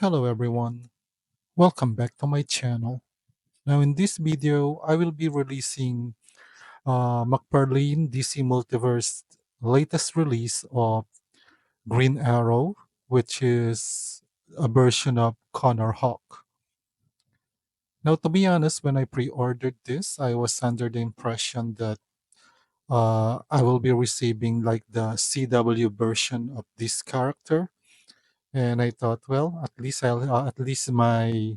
Hello everyone, welcome back to my channel. Now in this video, I will be releasing McFarlane DC Multiverse latest release of Green Arrow, which is a version of Connor Hawke. Now to be honest, when I pre-ordered this, I was under the impression that I will be receiving like the CW version of this character, and I thought, well, at least my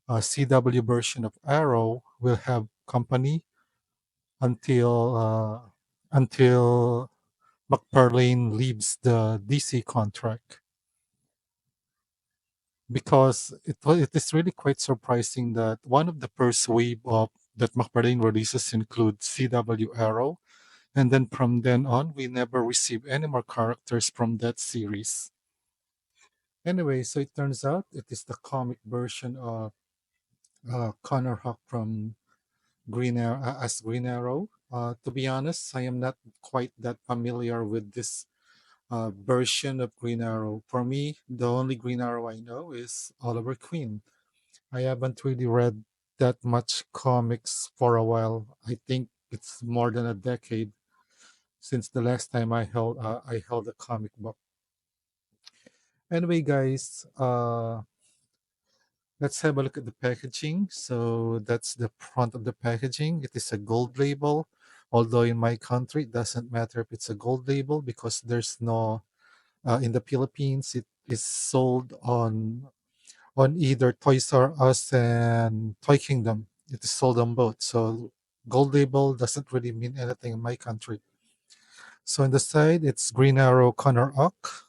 CW version of Arrow will have company until until McFarlane leaves the DC contract. Because it is really quite surprising that one of the first wave of that McFarlane releases include CW Arrow, and then from then on we never receive any more characters from that series. Anyway, so it turns out it is the comic version of Connor Hawke from Green Arrow. To be honest, I am not quite that familiar with this version of Green Arrow. For me, the only Green Arrow I know is Oliver Queen. I haven't really read that much comics for a while. I think it's more than a decade since the last time I held a comic book. Anyway, guys, let's have a look at the packaging. So that's the front of the packaging. It is a gold label. Although in my country, it doesn't matter if it's a gold label because there's no, in the Philippines, it is sold on either Toys R Us and Toy Kingdom. It is sold on both. So gold label doesn't really mean anything in my country. So on the side, it's Green Arrow Connor Ock.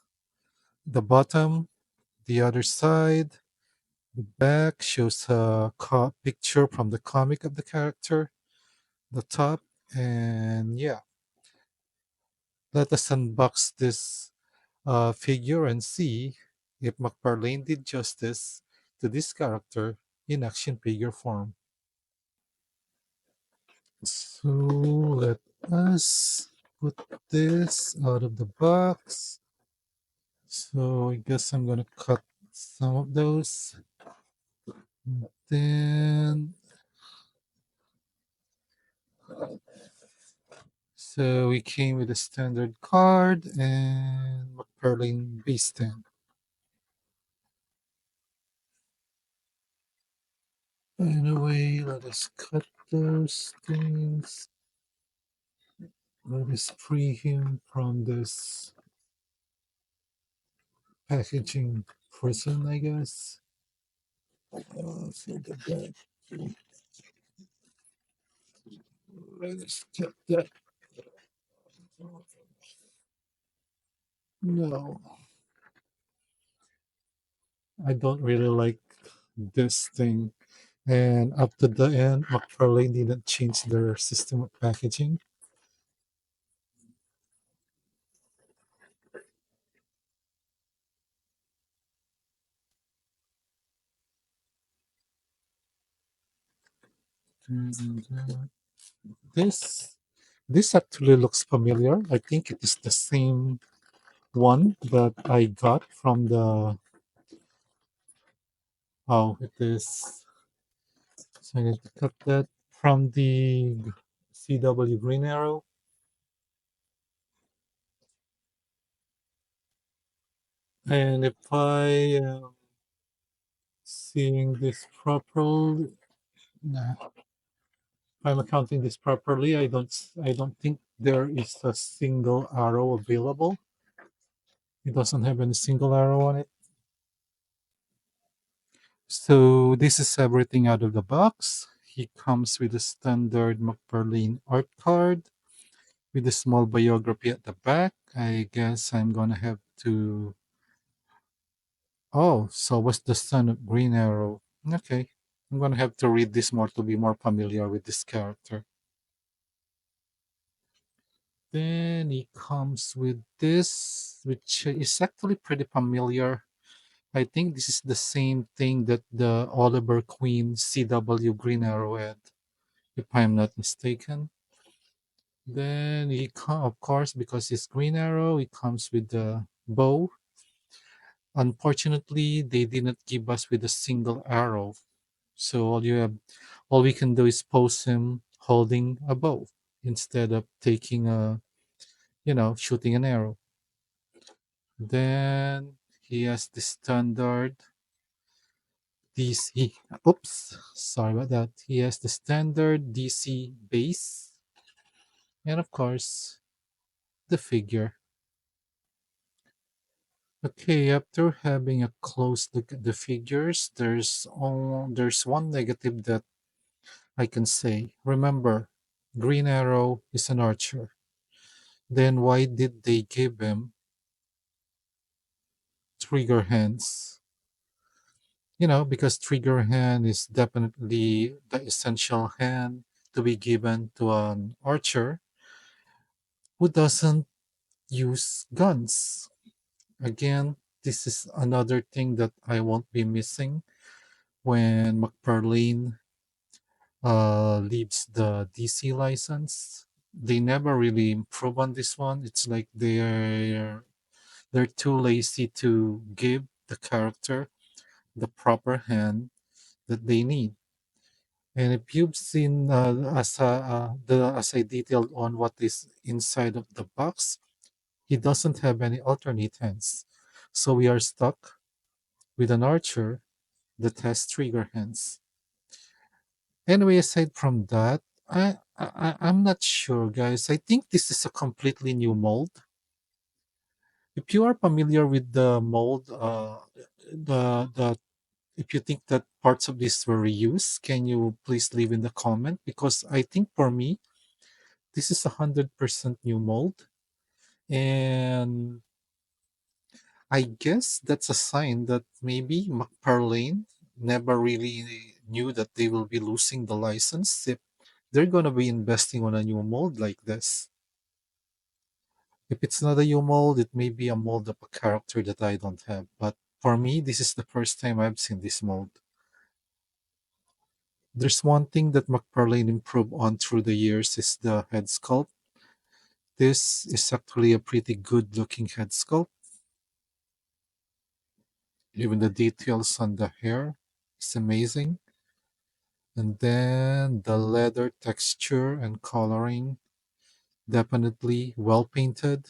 The bottom, the other side, the back shows a picture from the comic of the character, the top, and yeah, let us unbox this figure and see if McFarlane did justice to this character in action figure form. So let us put this out of the box. So I guess I'm gonna cut some of those. Then so we came with a standard card and McFarlane base stamp. Anyway, let us cut those things. Let us free him from this packaging prison, I guess. So the back. Let us cut that. No, I don't really like this thing. And up to the end, McFarlane didn't change their system of packaging. And, this this actually looks familiar. I think it is the same one that I got from the. Oh, it is. So I need to cut that from the CW Green Arrow. And if I am seeing this properly, nah, if I'm accounting this properly, I don't think there is a single arrow available. It doesn't have any single arrow on it. So this is everything out of the box. He comes with a standard McFarlane art card with a small biography at the back. I guess I'm gonna have to. Oh, so what's the son of Green Arrow? Okay, I'm gonna have to read this more to be more familiar with this character. Then he comes with this, which is actually pretty familiar. I think this is the same thing that the Oliver Queen CW Green Arrow had, if I'm not mistaken. Then of course, because it's Green Arrow, it comes with the bow. Unfortunately, they didn't give us with a single arrow. So all we can do is pose him holding a bow instead of taking a, shooting an arrow. Then he has the standard DC. Oops, sorry about that. He has the standard DC base, and of course, the figure. Okay, after having a close look at the figures, there's one negative that I can say. Remember, Green Arrow is an archer. Then why did they give him trigger hands? Because trigger hand is definitely the essential hand to be given to an archer who doesn't use guns. Again, this is another thing that I won't be missing when McFarlane leaves the DC license. They never really improve on this one. It's like they're too lazy to give the character the proper hand that they need. And if you've seen as I detailed on what is inside of the box, he doesn't have any alternate hands. So we are stuck with an archer that has trigger hands. Anyway, aside from that, I'm not sure, guys. I think this is a completely new mold. If you are familiar with the mold, the if you think that parts of this were reused, can you please leave in the comment? Because I think for me, this is 100% new mold, and I guess that's a sign that maybe McFarlane never really knew that they will be losing the license if they're gonna be investing on a new mold like this. If it's not a new mold, it may be a mold of a character that I don't have. But for me, this is the first time I've seen this mold. There's one thing that McFarlane improved on through the years is the head sculpt. This is actually a pretty good looking head sculpt. Even the details on the hair is amazing. And then the leather texture and coloring, definitely well painted.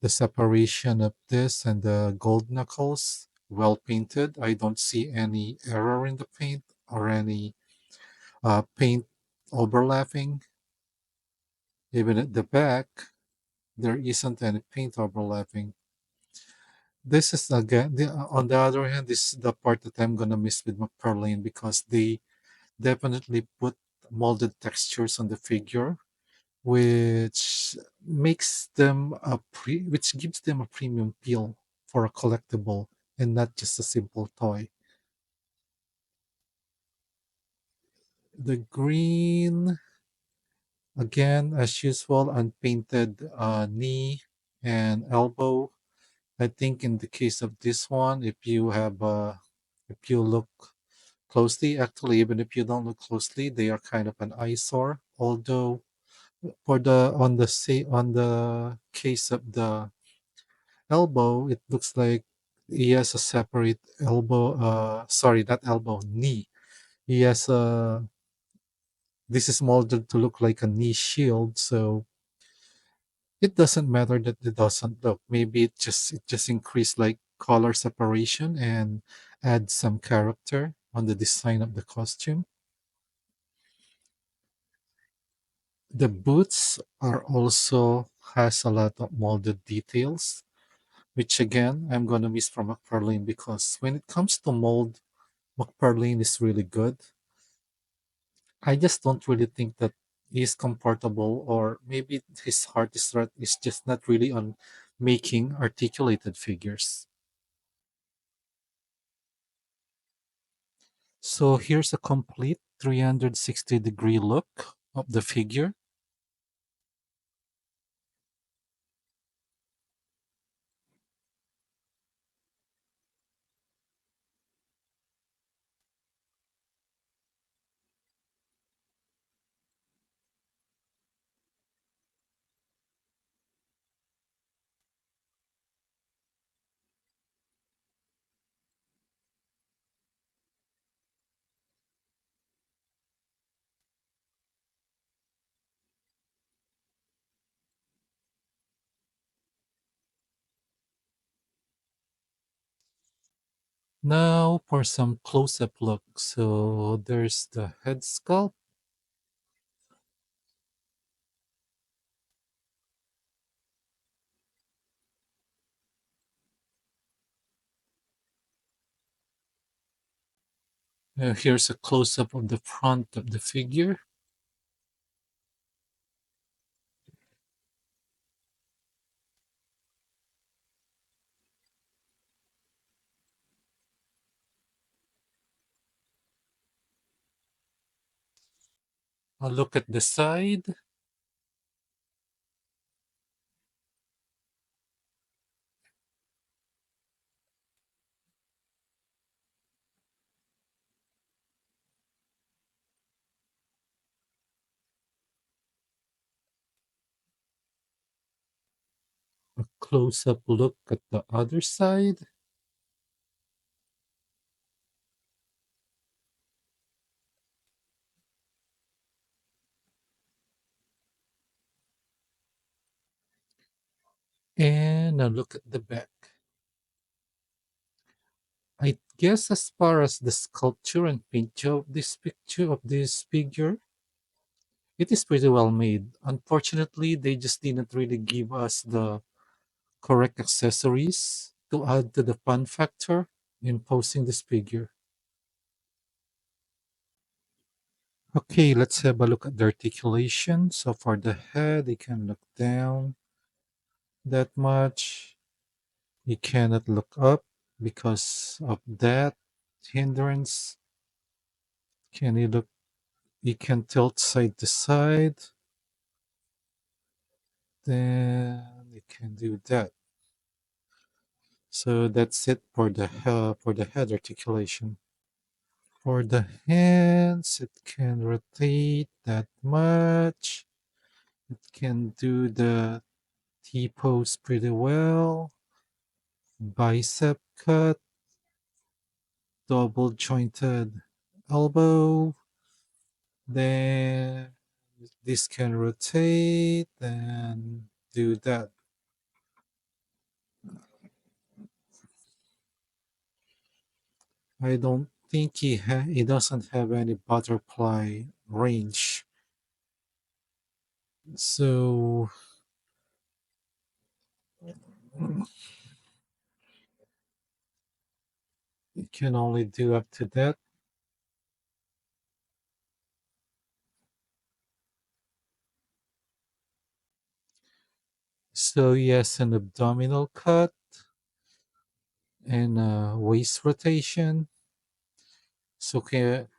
The separation of this and the gold knuckles, well painted. I don't see any error in the paint or any paint overlapping. Even at the back, there isn't any paint overlapping. This is again, on the other hand, this is the part that I'm gonna miss with McFarlane because they definitely put molded textures on the figure, which which gives them a premium feel for a collectible and not just a simple toy. The green, again, as usual, unpainted knee and elbow. I think in the case of this one, if you look closely, actually, even if you don't look closely, they are kind of an eyesore. Although for the on the case of the elbow, it looks like he has a separate elbow. Sorry, not elbow, knee. He has a. This is molded to look like a knee shield, so it doesn't matter that it doesn't look. Maybe it just increase like color separation and add some character on the design of the costume. The boots are also has a lot of molded details, which again I'm gonna miss from McFarlane because when it comes to mold, McFarlane is really good. I just don't really think that he's comfortable, or maybe his heart is just not really on making articulated figures. So here's a complete 360-degree look of the figure. Now for some close-up look. So there's the head sculpt. Here's a close-up of the front of the figure. A look at the side. A close-up look at the other side. And a look at the back. I guess as far as the sculpture and paint job this picture of this figure, it is pretty well made. Unfortunately, they just didn't really give us the correct accessories to add to the fun factor in posing this figure. Okay, let's have a look at the articulation. So for the head, you can look down that much. You cannot look up because of that hindrance. Can you look? You can tilt side to side. Then you can do that. So that's it for the head articulation. For the hands, it can rotate that much. It can do the T pose pretty well. Bicep cut, double jointed elbow. Then this can rotate and do that. I don't think he doesn't have any butterfly range. So it can only do up to that. So yes, an abdominal cut and waist rotation. So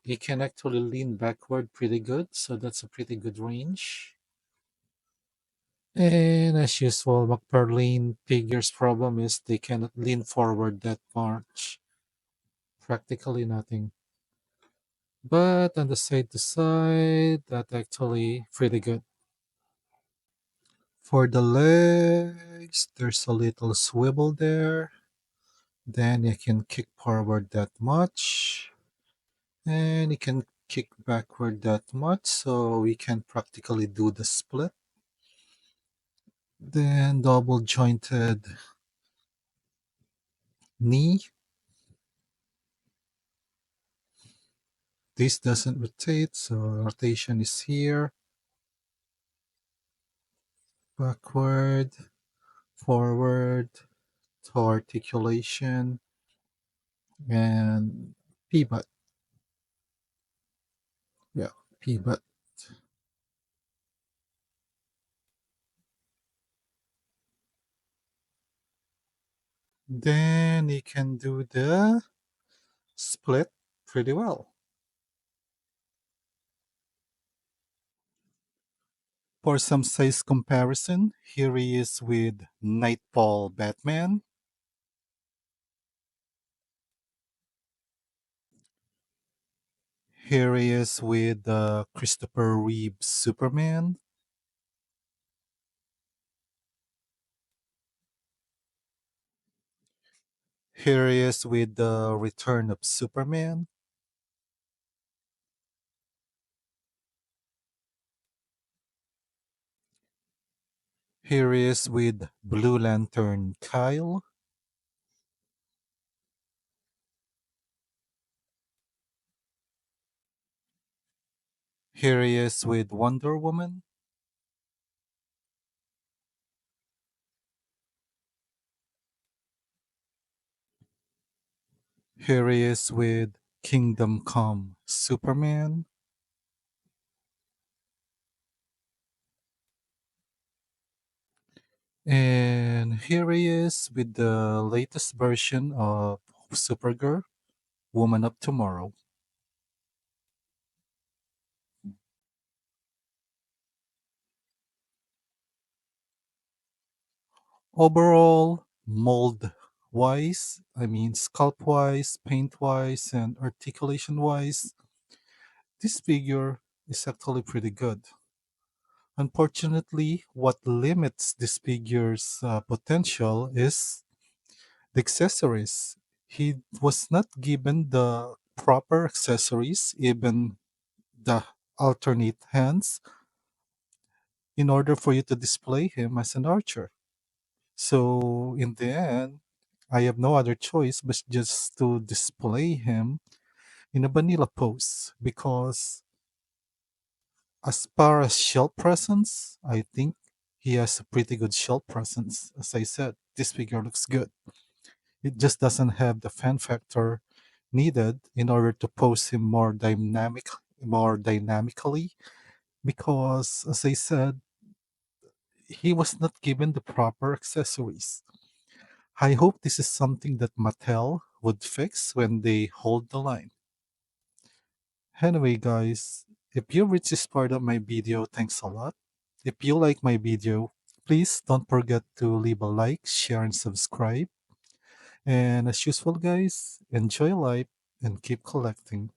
he can actually lean backward pretty good. So that's a pretty good range. And as usual, McFarlane figures problem is they cannot lean forward that much. Practically nothing. But on the side to side, that actually pretty good. For the legs, there's a little swivel there. Then you can kick forward that much. And you can kick backward that much. So we can practically do the split. Then double jointed knee. This doesn't rotate, so rotation is here. Backward, forward, to articulation, and pivot. Yeah, pivot. Then you can do the split pretty well. For some size comparison, here he is with Nightfall Batman. Here he is with Christopher Reeve Superman. Here he is with the Return of Superman. Here he is with Blue Lantern Kyle. Here he is with Wonder Woman. Here he is with Kingdom Come Superman. And here he is with the latest version of Supergirl, Woman of Tomorrow. Overall, mold wise, I mean sculpt wise, paint wise, and articulation wise, this figure is actually pretty good. Unfortunately, what limits this figure's potential is the accessories. He was not given the proper accessories, even the alternate hands, in order for you to display him as an archer. So, in the end, I have no other choice but just to display him in a vanilla pose because, as far as shelf presence, I think he has a pretty good shelf presence. As I said, this figure looks good. It just doesn't have the fan factor needed in order to pose him more dynamically because, as I said, he was not given the proper accessories. I hope this is something that Mattel would fix when they hold the line. Anyway, guys, if you reached this part of my video, thanks a lot. If you like my video, please don't forget to leave a like, share, and subscribe. And as usual, guys, enjoy life and keep collecting.